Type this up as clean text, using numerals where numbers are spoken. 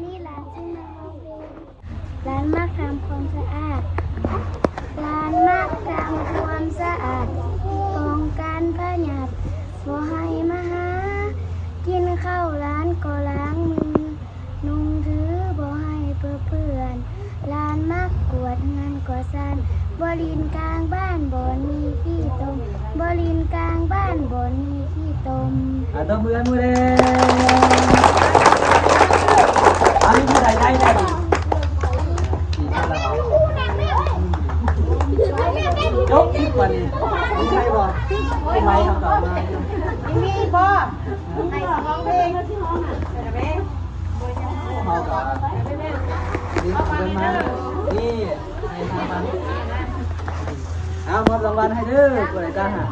นี่ร้านชื่อมาเอาเพลงร้านมักทำความสะอาดร้านมักทำความสะอาดป้องกันพยาธิบ่ให้มาหากินข้าวร้านก็ล้างมือนุ่งถือบ่ให้เปื้อนร้านมักกวาดเงินก็สั่นบ่ลินกลางบ้านบ่มีขี้ตมบ่ลินกลางบ้านบ่มีขี้ตมตบมือมือเด้อันนี้ผู้ใดได้ได้ดิยกคิดว่านี่ไม่ใช่บ่ทำไมเขาต่อมามีบ่ให้ร้องเพลงเพลงเขาต่อนี่เป็นมานี่ให้ทำมันเอามอบรางวัลให้เด้อผู้ใดกล้าหาญ